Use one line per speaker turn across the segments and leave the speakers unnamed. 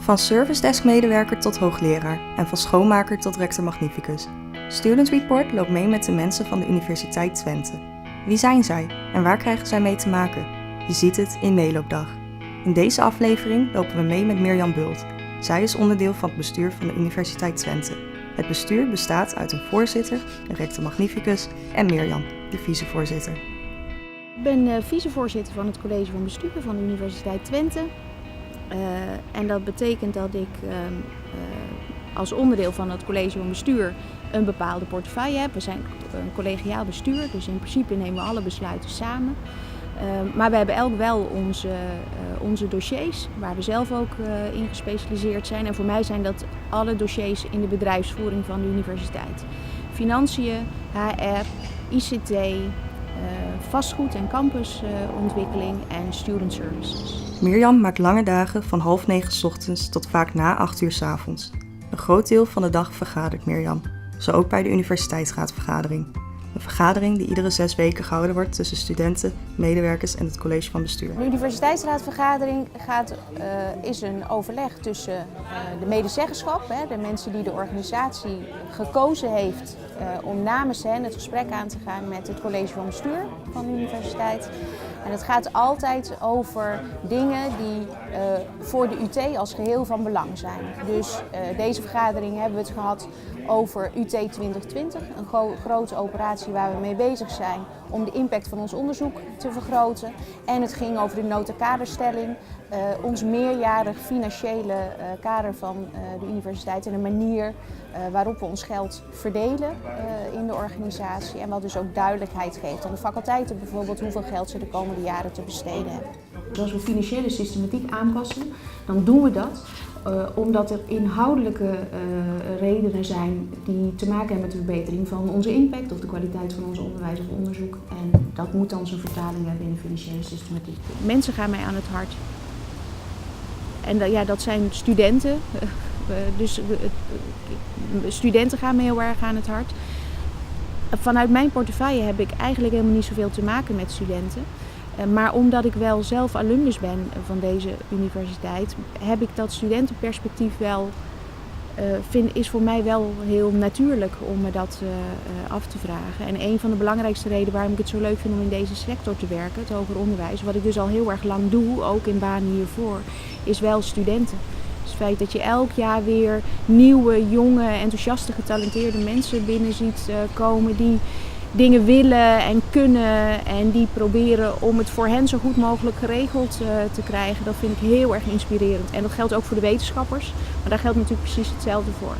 Van service desk medewerker tot hoogleraar en van schoonmaker tot rector magnificus. Student Report loopt mee met de mensen van de Universiteit Twente. Wie zijn zij en waar krijgen zij mee te maken? Je ziet het in Meeloopdag. In deze aflevering lopen we mee met Mirjam Bult. Zij is onderdeel van het bestuur van de Universiteit Twente. Het bestuur bestaat uit een voorzitter, een rector magnificus en Mirjam, de vicevoorzitter.
Ik ben vicevoorzitter van het college van bestuur van de Universiteit Twente. En dat betekent dat ik als onderdeel van het college van bestuur een bepaalde portefeuille heb. We zijn een collegiaal bestuur, dus in principe nemen we alle besluiten samen. Maar we hebben elk wel onze dossiers, waar we zelf ook in gespecialiseerd zijn. En voor mij zijn dat alle dossiers in de bedrijfsvoering van de universiteit. Financiën, HR, ICT, vastgoed en campusontwikkeling en student services.
Mirjam maakt lange dagen van 8:30 's ochtends tot vaak na 8 uur 's avonds. Een groot deel van de dag vergadert Mirjam, zo ook bij de universiteitsraadvergadering. Een vergadering die iedere 6 weken gehouden wordt tussen studenten, medewerkers en het college van bestuur.
De universiteitsraadvergadering is een overleg tussen de medezeggenschap, de mensen die de organisatie gekozen heeft om namens hen het gesprek aan te gaan met het college van bestuur van de universiteit. En het gaat altijd over dingen die voor de UT als geheel van belang zijn. Dus deze vergadering hebben we het gehad over UT 2020, een grote operatie waar we mee bezig zijn om de impact van ons onderzoek te vergroten. En het ging over de nota-kaderstelling, ons meerjarig financiële kader van de universiteit en de manier waarop we ons geld verdelen in de organisatie. En wat dus ook duidelijkheid geeft aan de faculteiten bijvoorbeeld hoeveel geld ze de komende jaren te besteden hebben.
Dus als we financiële systematiek aanpassen, dan doen we dat omdat er inhoudelijke redenen zijn die te maken hebben met de verbetering van onze impact of de kwaliteit van ons onderwijs of onderzoek. En dat moet dan zijn vertaling hebben in de financiële systematiek.
Mensen gaan mij aan het hart. En dat zijn studenten. Dus studenten gaan me heel erg aan het hart. Vanuit mijn portefeuille heb ik eigenlijk helemaal niet zoveel te maken met studenten. Maar omdat ik wel zelf alumnus ben van deze universiteit, heb ik dat studentenperspectief wel, is voor mij wel heel natuurlijk om me dat af te vragen. En een van de belangrijkste redenen waarom ik het zo leuk vind om in deze sector te werken, het hoger onderwijs, wat ik dus al heel erg lang doe, ook in banen hiervoor, is wel studenten. Dus het feit dat je elk jaar weer nieuwe, jonge, enthousiaste, getalenteerde mensen binnen ziet komen die dingen willen en kunnen en die proberen om het voor hen zo goed mogelijk geregeld te krijgen. Dat vind ik heel erg inspirerend. En dat geldt ook voor de wetenschappers, maar daar geldt natuurlijk precies hetzelfde voor.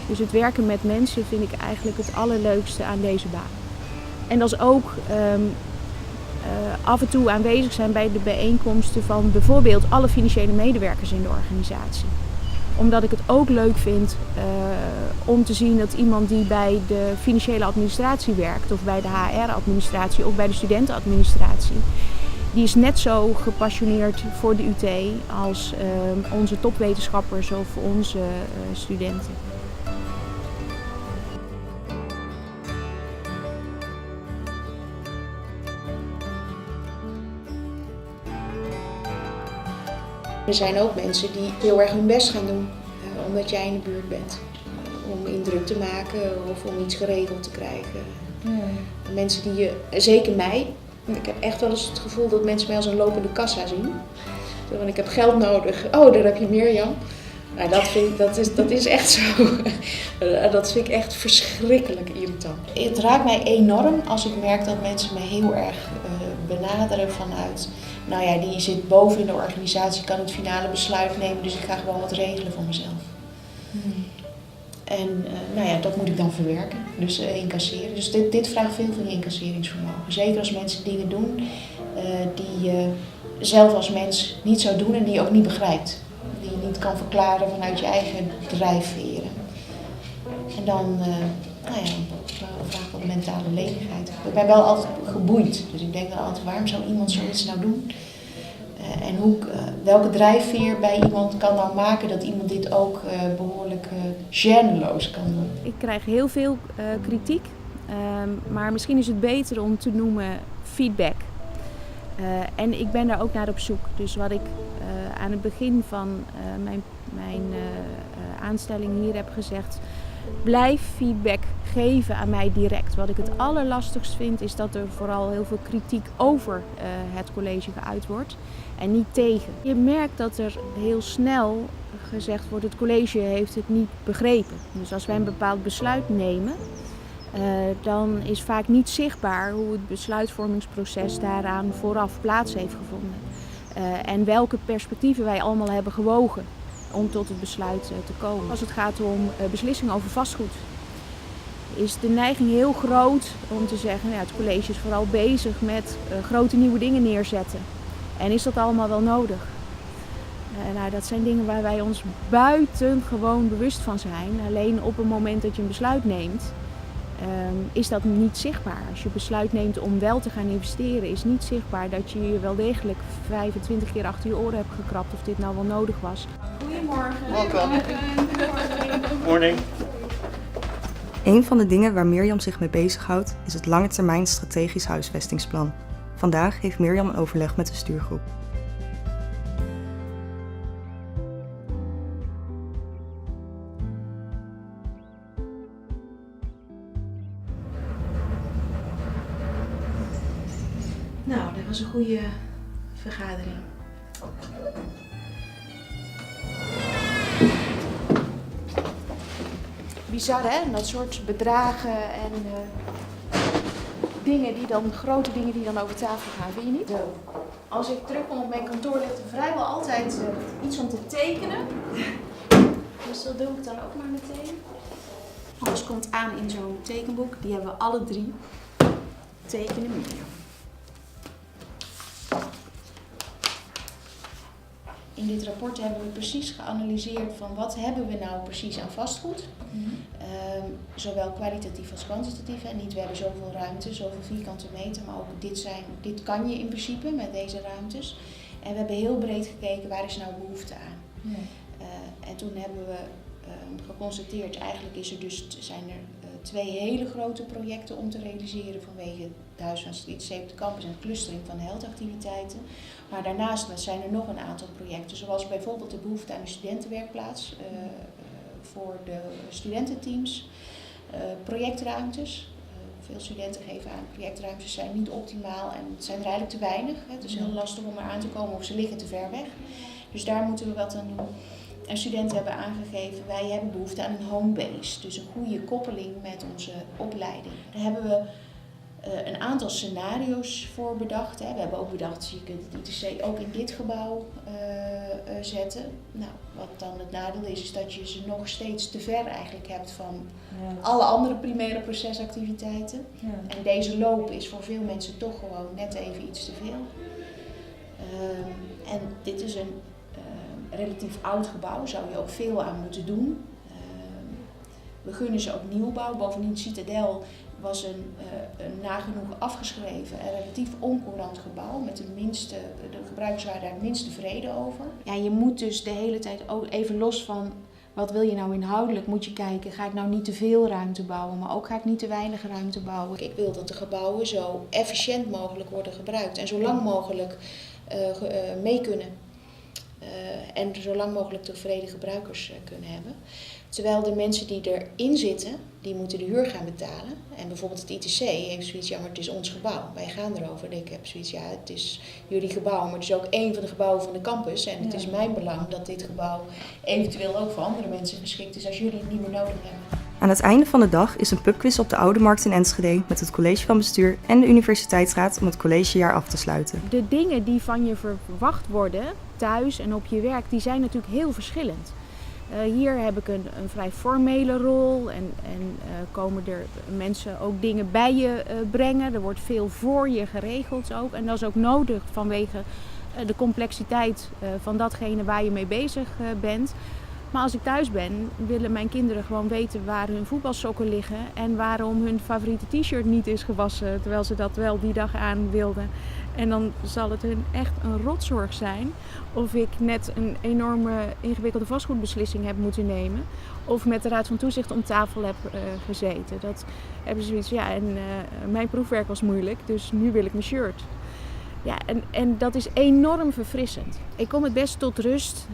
Dus het werken met mensen vind ik eigenlijk het allerleukste aan deze baan. En dat is ook af en toe aanwezig zijn bij de bijeenkomsten van bijvoorbeeld alle financiële medewerkers in de organisatie. Omdat ik het ook leuk vind om te zien dat iemand die bij de financiële administratie werkt, of bij de HR-administratie, of bij de studentenadministratie, die is net zo gepassioneerd voor de UT als onze topwetenschappers of onze studenten.
Er zijn ook mensen die heel erg hun best gaan doen, omdat jij in de buurt bent. Om indruk te maken of om iets geregeld te krijgen. Ja. Mensen die je, zeker mij, ik heb echt wel eens het gevoel dat mensen mij als een lopende kassa zien. Want ik heb geld nodig, oh daar heb je Mirjam. Nou, dat is echt zo. Dat vind ik echt verschrikkelijk irritant. Het raakt mij enorm als ik merk dat mensen me heel erg benaderen vanuit, nou ja, die zit boven in de organisatie, kan het finale besluit nemen, dus ik ga gewoon wat regelen voor mezelf. En dat moet ik dan verwerken, dus incasseren. Dus dit vraagt veel van je incasseringsvermogen. Zeker als mensen dingen doen die je zelf als mens niet zou doen en die je ook niet begrijpt. Die je niet kan verklaren vanuit je eigen drijfveren. En dan vraagt wat mentale lenigheid. Ik ben wel altijd geboeid, dus ik denk dan altijd, waarom zou iemand zoiets nou doen? En welke drijfveer bij iemand kan nou maken dat iemand dit ook behoorlijk gêneloos kan doen?
Ik krijg heel veel kritiek, maar misschien is het beter om te noemen feedback. En ik ben daar ook naar op zoek. Dus wat ik aan het begin van mijn aanstelling hier heb gezegd, blijf feedback geven aan mij direct. Wat ik het allerlastigst vind is dat er vooral heel veel kritiek over het college geuit wordt en niet tegen. Je merkt dat er heel snel gezegd wordt, het college heeft het niet begrepen. Dus als wij een bepaald besluit nemen, dan is vaak niet zichtbaar hoe het besluitvormingsproces daaraan vooraf plaats heeft gevonden. En welke perspectieven wij allemaal hebben gewogen om tot het besluit te komen. Als het gaat om beslissingen over vastgoed, is de neiging heel groot om te zeggen, nou ja, het college is vooral bezig met grote nieuwe dingen neerzetten. En is dat allemaal wel nodig? Nou, dat zijn dingen waar wij ons buitengewoon bewust van zijn. Alleen op het moment dat je een besluit neemt, is dat niet zichtbaar. Als je besluit neemt om wel te gaan investeren, is niet zichtbaar dat je je wel degelijk 25 keer achter je oren hebt gekrapt of dit nou wel nodig was.
Goedemorgen.
Welkom. Morning.
Een van de dingen waar Mirjam zich mee bezighoudt is het langetermijn strategisch huisvestingsplan. Vandaag heeft Mirjam een overleg met de stuurgroep.
Nou, dat was een goede vergadering. Bizar hè, dat soort bedragen en grote dingen die dan over tafel gaan, vind je niet? Zo. Als ik terugkom op mijn kantoor ligt er vrijwel altijd iets om te tekenen. Dus dat doe ik dan ook maar meteen. Alles komt aan in zo'n tekenboek, die hebben we alle 3. Tekenen Mirjam. In dit rapport hebben we precies geanalyseerd van wat hebben we nou precies aan vastgoed. Zowel kwalitatief als kwantitatief. En niet we hebben zoveel ruimte, zoveel vierkante meter, maar ook dit kan je in principe met deze ruimtes. En we hebben heel breed gekeken waar is nou behoefte aan. Ja. En toen hebben we geconstateerd, eigenlijk zijn er 2 hele grote projecten om te realiseren vanwege het huis van het ITC op de campus en de clustering van de heldactiviteiten. Maar daarnaast zijn er nog een aantal projecten, zoals bijvoorbeeld de behoefte aan een studentenwerkplaats voor de studententeams, projectruimtes. Veel studenten geven aan, projectruimtes zijn niet optimaal en het zijn er eigenlijk te weinig. Het is heel lastig om er aan te komen of ze liggen te ver weg. Dus daar moeten we wat aan doen. En studenten hebben aangegeven, wij hebben behoefte aan een homebase. Dus een goede koppeling met onze opleiding. Daar hebben we een aantal scenario's voor bedacht. Hè. We hebben ook bedacht, je kunt het ITC ook in dit gebouw zetten. Nou, wat dan het nadeel is dat je ze nog steeds te ver eigenlijk hebt van alle andere primaire procesactiviteiten. Ja. En deze loop is voor veel mensen toch gewoon net even iets te veel. En dit is een relatief oud gebouw, zou je ook veel aan moeten doen. We gunnen ze ook nieuwbouw. Bovendien Citadel was een nagenoeg afgeschreven en relatief oncourant gebouw. Met de gebruikers waren daar het minst tevreden over. Ja, je moet dus de hele tijd ook even los van wat wil je nou inhoudelijk, moet je kijken, ga ik nou niet te veel ruimte bouwen, maar ook ga ik niet te weinig ruimte bouwen. Ik wil dat de gebouwen zo efficiënt mogelijk worden gebruikt en zo lang mogelijk mee kunnen. En zo lang mogelijk tevreden gebruikers kunnen hebben. Terwijl de mensen die erin zitten, die moeten de huur gaan betalen. En bijvoorbeeld het ITC heeft zoiets, ja maar het is ons gebouw. Wij gaan erover. En ik heb zoiets, ja het is jullie gebouw, maar het is ook één van de gebouwen van de campus. En het is mijn belang dat dit gebouw eventueel ook voor andere mensen geschikt is als jullie het niet meer nodig hebben.
Aan het einde van de dag is een pubquiz op de Oude Markt in Enschede met het college van bestuur en de universiteitsraad om het collegejaar af te sluiten.
De dingen die van je verwacht worden, thuis en op je werk, die zijn natuurlijk heel verschillend. Hier heb ik een vrij formele rol en komen er mensen ook dingen bij je brengen. Er wordt veel voor je geregeld ook en dat is ook nodig vanwege de complexiteit van datgene waar je mee bezig bent. Maar als ik thuis ben, willen mijn kinderen gewoon weten waar hun voetbalsokken liggen en waarom hun favoriete t-shirt niet is gewassen, terwijl ze dat wel die dag aan wilden. En dan zal het hun echt een rotzorg zijn of ik net een enorme ingewikkelde vastgoedbeslissing heb moeten nemen of met de Raad van Toezicht om tafel heb gezeten. Dat hebben ze zoiets, ja, en mijn proefwerk was moeilijk, dus nu wil ik mijn shirt. Ja, en dat is enorm verfrissend. Ik kom het best tot rust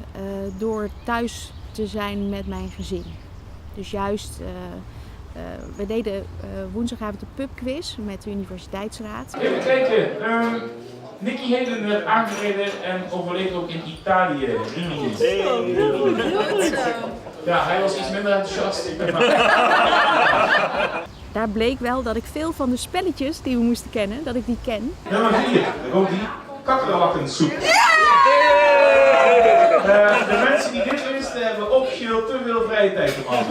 door thuis te zijn met mijn gezin. Dus juist, we deden woensdagavond een pubquiz met de Universiteitsraad.
Even kijken, Nicky Hayden werd aangereden en overleed ook in Italië. Ja, hij was iets minder enthousiast.
Daar bleek wel dat ik veel van de spelletjes die we moesten kennen, dat ik die ken.
Nummer 4, Rodi, kakkerlakkensoep. De mensen die dit wisten hebben officieel te veel vrije tijd gehad.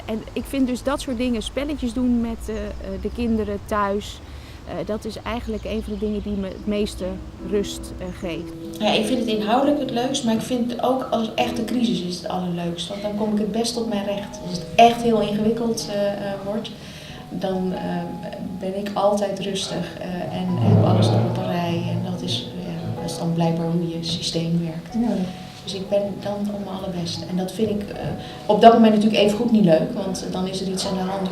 En ik vind dus dat soort dingen, spelletjes doen met de kinderen thuis, dat is eigenlijk een van de dingen die me het meeste rust geeft.
Ja, ik vind het inhoudelijk het leukst, maar ik vind het ook als er echt een crisis is het allerleukst. Want dan kom ik het best tot mijn recht. Als het echt heel ingewikkeld wordt, dan ben ik altijd rustig en heb alles nog op een rij. En dat is dan blijkbaar hoe je systeem werkt. Ja. Dus ik ben dan op mijn allerbest. En dat vind ik op dat moment natuurlijk even goed niet leuk. Want dan is er iets aan de hand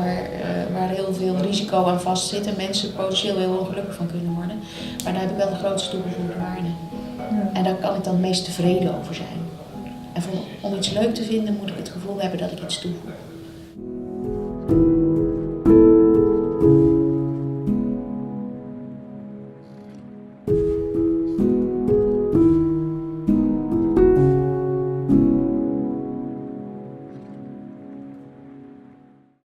waar heel veel risico aan vast zit. En mensen potentieel heel ongelukkig van kunnen worden. Maar daar heb ik wel de grootste toegevoegde waarde. Ja. En daar kan ik dan het meest tevreden over zijn. En om iets leuk te vinden moet ik het gevoel hebben dat ik iets toevoeg.